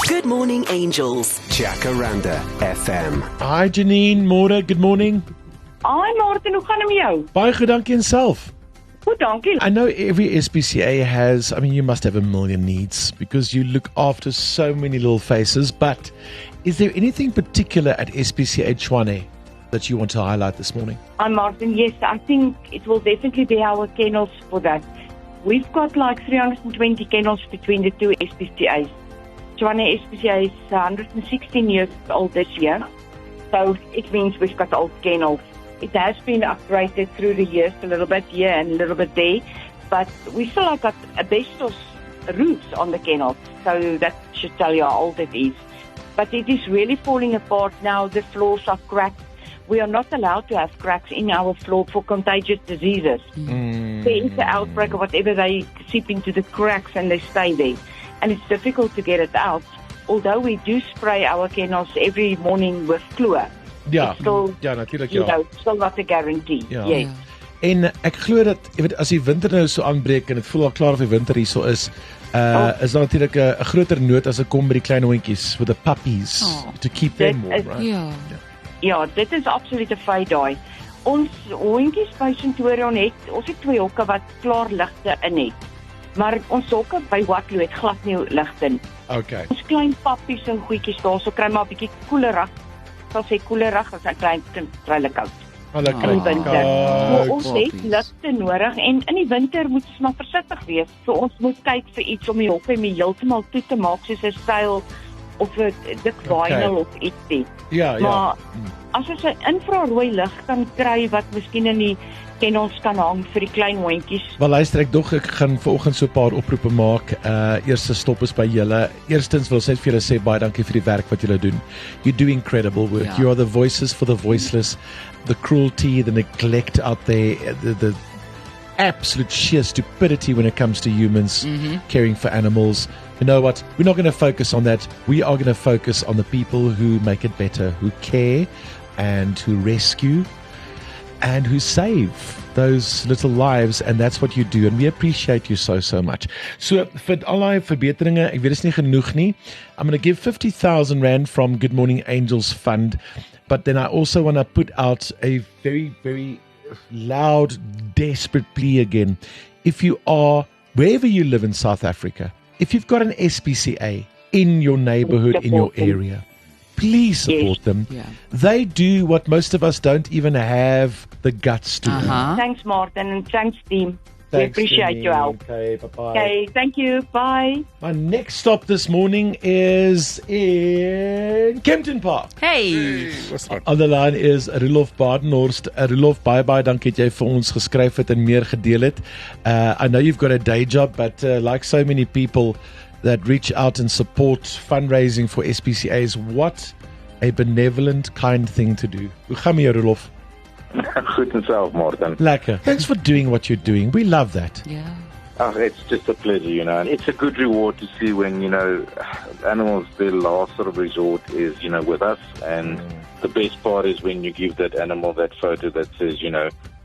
Good Morning Angels. Jacaranda FM. Hi Janine, môre, good morning. Hi Martin, hoe gaan het met jou? Baie goed, dankie en self. Goed, dankie. I know every SPCA has, you must have a million needs because you look after so many little faces, but is there anything particular at SPCA Tshwane that you want to highlight this morning? Hi Martin, yes, I think it will definitely be our kennels for that. We've got like 320 kennels between the two SPCAs. Tshwane SPCA is 116 years old this year, so it means we've got old kennels. It has been upgraded through the years a little bit here and a little bit there, but we still have got asbestos roofs on the kennels, so that should tell you how old it is. But it is really falling apart now. The floors are cracked. We are not allowed to have cracks in our floor for contagious diseases. There is an outbreak or whatever, they seep into the cracks and they stay there. And it's difficult to get it out, although we do spray our kennels every morning with chloor. Ja, still, natuurlijk you ja. know, still not a guarantee. Ja. Yes. En ek glo dat as die winter nou so aanbreek en dit voel al klaar of die winter hier so is daar natuurlik 'n groter nood as dit kom by die klein hondjies with the puppies to keep them warm, right? Ja, dit is absoluut 'n feit daai. Ons hondjies by Centurion ons het 2 hokke wat klaar ligte in het. Maar ons hokke by Watloo het glad nie ligte in. Okay. Ons klein pappies en goedjies daarso kry maar 'n bietjie koelerig. Sal sê koelerig as 'n klein kind kry hulle koud. Hulle kry in die winter. koud. Ons het ligte nodig en in die winter moet ons maar versigtig wees. So ons moet kyk vir iets om die hokke heeltemal toe te maak soos 'n seil of 'n dik vinyl of ietsie. Ja. Maar as ons 'n infrarooi lig kan kry wat miskien in die kennels kan hang vir die klein hondjies. Wel luister ek gaan vanoggend so 'n paar oproepe maak. Eerste stop is by julle. Eerstens wil ek vir julle sê baie dankie vir die werk wat julle doen. You do incredible work. Ja. You are the voices for the voiceless. The cruelty, the neglect out there, the absolute sheer stupidity when it comes to humans caring for animals. You know what? We're not going to focus on that. We are going to focus on the people who make it better, who care and who rescue and who save those little lives, and that's what you do, and we appreciate you so much. So vir al die verbeteringe, ek weet dit is nie genoeg nie. I'm going to give 50,000 Rand from Good Morning Angels Fund, but then I also want to put out a very loud, desperate plea again. If you are, wherever you live in South Africa, if you've got an SPCA in your neighborhood, in your area, please support them. Yeah. They do what most of us don't even have the guts to do. Thanks Martin and thanks team. We Thanks, appreciate your help. Okay, bye-bye. Okay, thank you. Bye. My next stop this morning is in Kempton Park. Hey. On the line is Roelof Badenhorst. Roelof, baie dankie dat jy vir ons geskryf het en meer gedeel het. I know you've got a day job, but like so many people that reach out and support fundraising for SPCAs, what a benevolent, kind thing to do. Hoe gaan met jou, Roelof? Goed en self, Martin. Lekker. Thanks for doing what you're doing. We love that. Yeah. It's just a pleasure, and it's a good reward to see when, animals, their last sort of resort is, with us. And the best part is when you give that animal that photo that says,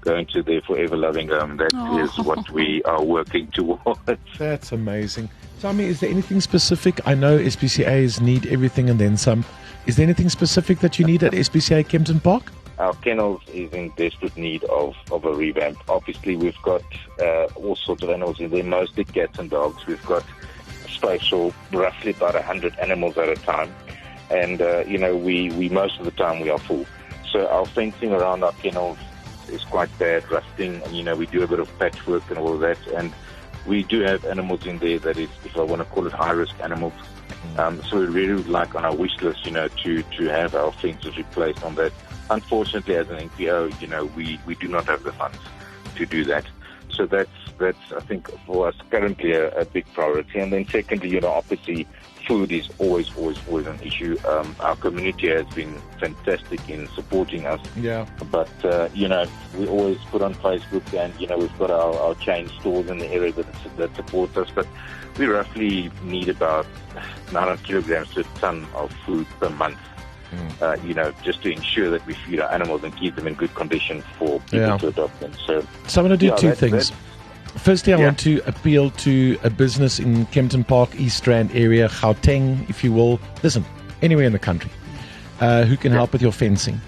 going to their forever loving home. That is what we are working towards. That's amazing. Tell me, is there anything specific? I know SPCAs need everything and then some. Is there anything specific that you need at SPCA Kempton Park? Our kennels is in desperate need of a revamp. Obviously, we've got all sorts of animals in there, mostly cats and dogs. We've got space for roughly about 100 animals at a time. And, we most of the time we are full. So our fencing around our kennels is quite bad, rusting, and, we do a bit of patchwork and all of that. And we do have animals in there that is, if I want to call it, high-risk animals. So we really would like on our wish list, to have our fences replaced on that. Unfortunately, as an NPO, we do not have the funds to do that. So that's I think for us currently a big priority. And then secondly, obviously food is always an issue. Our community has been fantastic in supporting us. Yeah. But, we always put on Facebook and, we've got our chain stores in the area that support us. But we roughly need about 900 kilograms to a ton of food per month. Just to ensure that we feed our animals and keep them in good condition for people to adopt them. So I'm going to do two things. Firstly, I want to appeal to a business in Kempton Park, East Rand area, Gauteng, if you will. Listen, anywhere in the country, who can help with your fencing.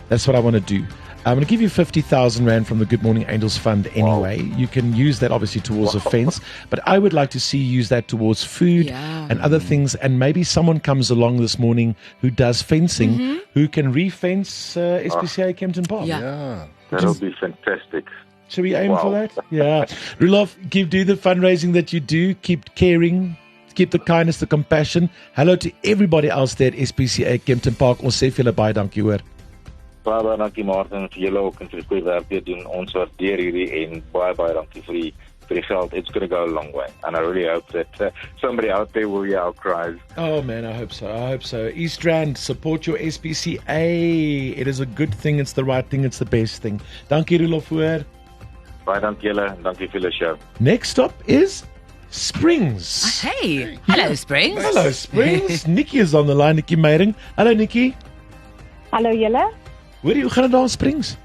That's what I want to do. I'm going to give you 50,000 Rand from the Good Morning Angels Fund anyway. Wow. You can use that obviously towards a fence, but I would like to see you use that towards food and other things. And maybe someone comes along this morning who does fencing, who can re-fence SPCA Kempton Park. Yeah, that'll be fantastic. Should we aim for that? Yeah. Roelof, do the fundraising that you do. Keep caring. Keep the kindness, the compassion. Hello to everybody else there at SPCA Kempton Park. Ons sê vir julle baie dankie hoor. Baie dankie Martin vir julle ook en vir die goeie werk wat doen. Ons waardeer hierdie en baie dankie vir die geld. It's going to go a long way. And I really hope that somebody out there will hear our cries. Oh man, I hope so. East Rand, support your SPCA. It is a good thing. It's the right thing. It's the best thing. Dankie Roelof hoor. Baie dankie julle en dankie vir julle show. Next stop is Springs. Hey. Hello Springs. Hello Springs. Nikki is on the line. Nikki Meyering. Hello Nikki. Hallo julle. Hoe gaan dit daar in Springs?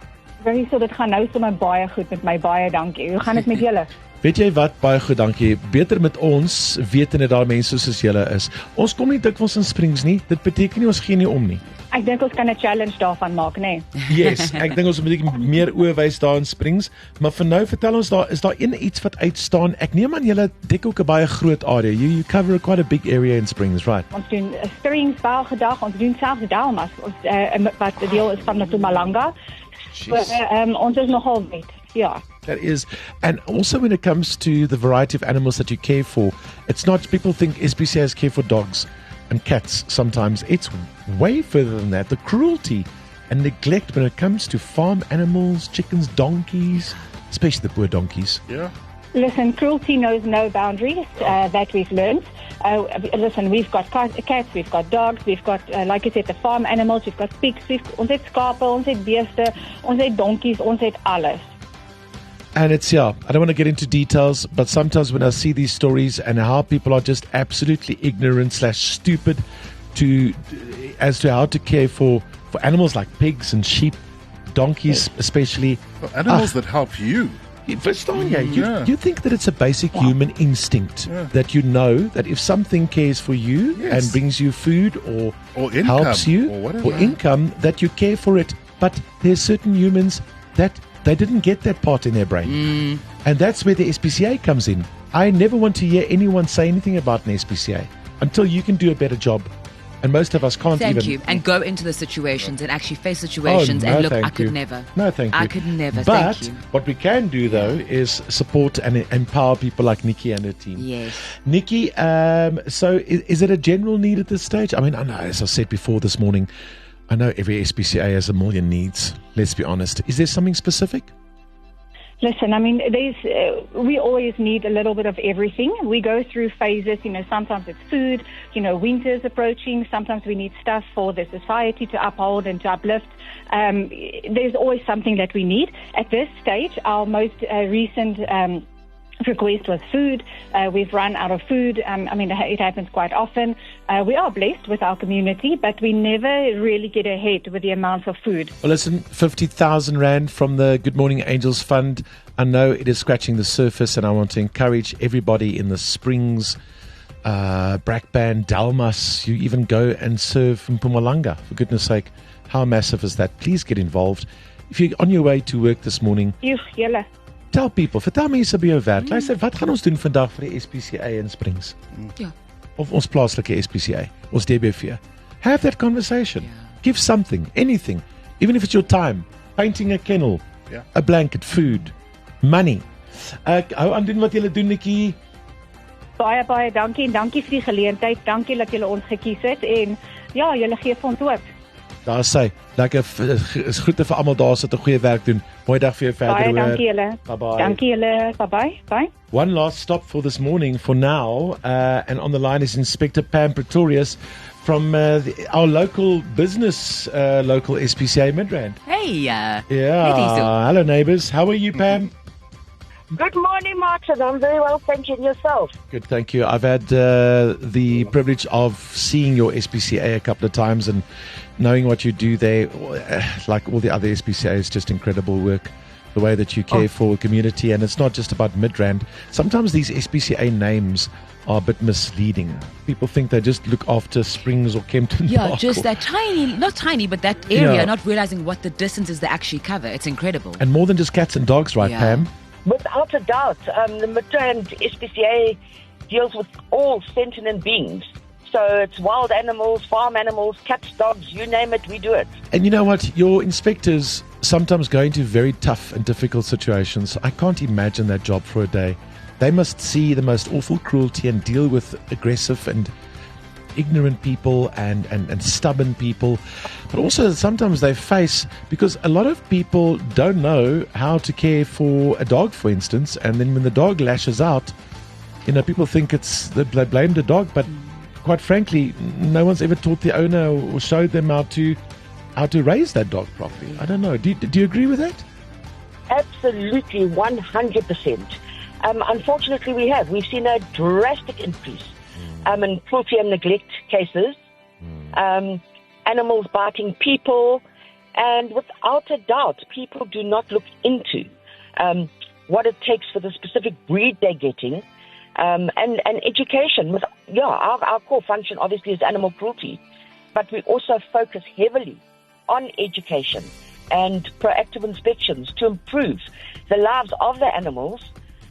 Dit gaan nou sommer baie goed met my, baie dankie. Hoe gaan dit met julle? Weet jy wat, baie goed, dankie. Beter met ons, wetende daar mense soos julle is. Ons kom nie dikwels in Springs nie. Dit beteken nie ons gee nie om nie. Ek dink ons kan 'n challenge daarvan maak, nê? Yes, ek dink ons moet meer oë wys daar in Springs, maar vir nou vertel ons is daar iets wat uitstaan. Ek neem aan julle dek ook 'n baie groot area. You cover quite a big area in Springs, right? Ons doen Springs Bouwgedag, ons doen selfs Dalmas, wat deel is van Mpumalanga. Ons is nogal wet. Yeah. That is, and also when it comes to the variety of animals that you care for, it's not, people think SPCAs care for dogs and cats sometimes. It's way further than that. The cruelty and neglect when it comes to farm animals, chickens, donkeys, especially the poor donkeys. Yeah. Listen, cruelty knows no boundaries, that we've learned. Listen, we've got cats, we've got dogs, we've got, like I said, the farm animals, we've got pigs, ons het skape, ons het beeste, ons het donkies, ons het alles. And it's, I don't want to get into details, but sometimes when I see these stories and how people are just absolutely ignorant / stupid as to how to care for animals like pigs and sheep, donkeys especially. Well, animals that help you. Verstaan jy? You think that it's a basic human instinct that you know that if something cares for you and brings you food or income, helps you or income, that you care for it. But there's certain humans that they didn't get that part in their brain. And that's where the SPCA comes in. I never want to hear anyone say anything about an SPCA until you can do a better job. And most of us can't even. Thank you. And go into the situations and actually face situations and look, I could never. No, thank you. I could never. But thank you. What we can do, though, is support and empower people like Nikki and her team. Yes. Nikki, so is it a general need at this stage? I mean, I know, as I said before this morning, I know every SPCA has a million needs. Let's be honest. Is there something specific? Listen, I mean, we always need a little bit of everything. We go through phases, sometimes it's food, winter's approaching, sometimes we need stuff for the society to uphold and to uplift. There's always something that we need. At this stage, our most recent request was food. We've run out of food. It happens quite often. We are blessed with our community, but we never really get ahead with the amounts of food. Well, listen, 50,000 Rand from the Good Morning Angels Fund. I know it is scratching the surface, and I want to encourage everybody in the Springs, Brakpan, Dalmas. You even go and serve in Mpumalanga, for goodness sake. How massive is that? Please get involved. If you're on your way to work this morning, tell people, vertel mense by jou werk. Luister, wat gaan ons doen vandag vir die SPCA in Springs? Ja. Of ons plaaslike SPCA, ons DBV. Have that conversation. Give something, anything. Even if it's your time. Painting a kennel, a blanket, food, money. Hou aan doen wat julle doen, Nikki. Baie dankie en dankie vir die geleentheid. Dankie dat julle ons gekies het en julle gee vir ons hoop. Daar sê, lekker groete vir almal daar sit 'n goeie werk doen. Mooi dag vir jou verder. Baie dankie julle. Bye-bye. Dankie julle. Bye-bye. Bye. One last stop for this morning for now, and on the line is Inspector Pam Pretorius from our local business, local SPCA Midrand. Hey, Hello neighbours. How are you, Pam? Good morning, Martin. I'm very well, thank you. And yourself? Good, thank you. I've had the privilege of seeing your SPCA a couple of times and knowing what you do there, like all the other SPCAs, just incredible work. the way that you care for a community. And it's not just about Midrand. Sometimes these SPCA names are a bit misleading. People think they just look after Springs or Kempton Park. Just that tiny, not tiny, but that area, Yeah. not realizing what the distances they actually cover. It's incredible. And more than just cats and dogs, right, Yeah. Pam? Without a doubt, the Midrand SPCA deals with all sentient beings. So it's wild animals, farm animals, cats, dogs, you name it, we do it. And you know what? Your inspectors sometimes go into very tough and difficult situations. I can't imagine that job for a day. They must see the most awful cruelty and deal with aggressive and ignorant people and stubborn people. But also sometimes they face, because a lot of people don't know how to care for a dog, for instance, and then when the dog lashes out, people think they blame the dog, but quite frankly, no one's ever taught the owner or showed them how to raise that dog properly. I don't know. Do you agree with that? Absolutely, 100%. Unfortunately, we've seen a drastic increase in cruelty and neglect cases, animals biting people, and without a doubt, people do not look into what it takes for the specific breed they're getting, and education. Our core function obviously is animal cruelty, but we also focus heavily on education and proactive inspections to improve the lives of the animals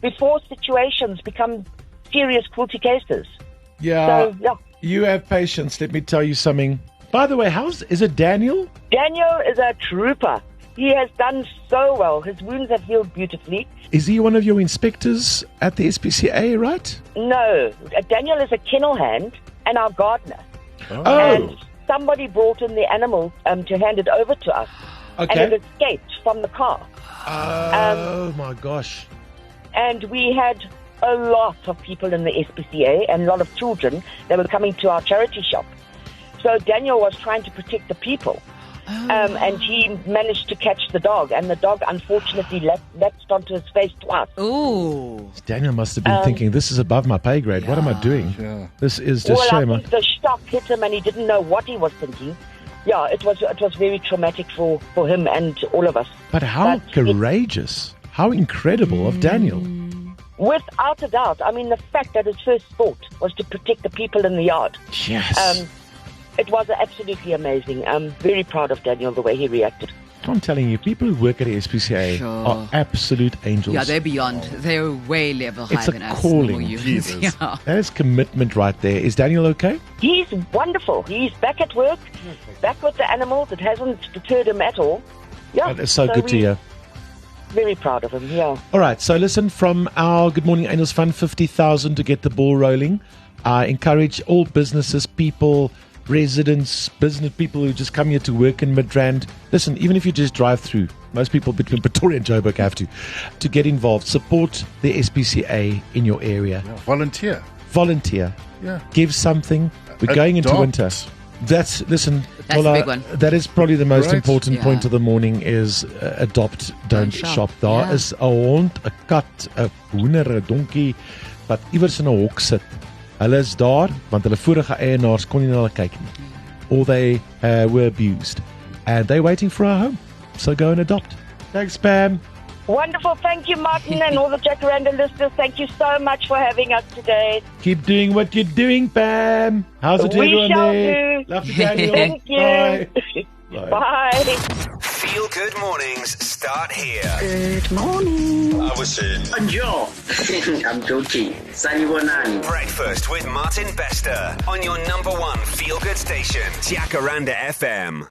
before situations become serious cruelty cases. Yeah. So, yeah. You have patience. Let me tell you something. By the way, is it Daniel? Daniel is a trooper. He has done so well. His wounds have healed beautifully. Is he one of your inspectors at the SPCA, right? No, Daniel is a kennel hand and our gardener. Oh. And somebody brought in the animal to hand it over to us. Okay. And it escaped from the car. Oh, my gosh. And we had a lot of people in the SPCA and a lot of children that were coming to our charity shop. So Daniel was trying to protect the people. And he managed to catch the dog. And the dog, unfortunately, latched onto his face twice. Ooh. Daniel must have been thinking, this is above my pay grade. What am I doing? Yeah. This is just shame. I think the shock hit him and he didn't know what he was thinking. Yeah, it was very traumatic for him and all of us. But how courageous, how incredible of Daniel. Without a doubt. I mean, the fact that his first thought was to protect the people in the yard. Yes. It was absolutely amazing. I'm very proud of Daniel, the way he reacted. I'm telling you, people who work at the SPCA are absolute angels. Yeah, they're beyond. They're way level higher It's a than us. calling. normal humans. Jesus. Yeah. That is commitment right there. Is Daniel okay? He's wonderful. He's back at work, back with the animals. It hasn't deterred him at all. Yeah, That is so good to we're hear. Very proud of him, yeah. All right, so listen, from our Good Morning Angels Fund, 50,000 to get the ball rolling. I encourage all businesses, people, residents, business people who just come here to work in Midrand. Listen, even if you just drive through, most people between Pretoria and Joburg have to get involved. Support the SPCA in your area. Yeah. Volunteer. Volunteer. Yeah. Give something. We're going into Adopt. winter. That's the Tola, big one. That is probably the most Right. important Yeah. point of the morning is adopt, don't shop. Daar Ja. is 'n hond, 'n kat, 'n hoender, 'n donkie wat iewers in 'n hok sit. Hulle is daar want hulle vorige eienaars kon nie na hulle kyk nie. Or they were abused. And they're waiting for a home. So go and adopt. Thanks, Pam. Wonderful. Thank you, Martin, and all the Jacaranda listeners. Thank you so much for having us today. Keep doing what you're doing, Pam. How's it to We everyone shall there? do. Love you, Daniel. Thank you. Bye. Bye. Feel Good Mornings start here. Good morning. I was saying. Bonjour. I'm joking. Sanibonani. Breakfast with Martin Bester on your number one feel good station, Jacaranda FM.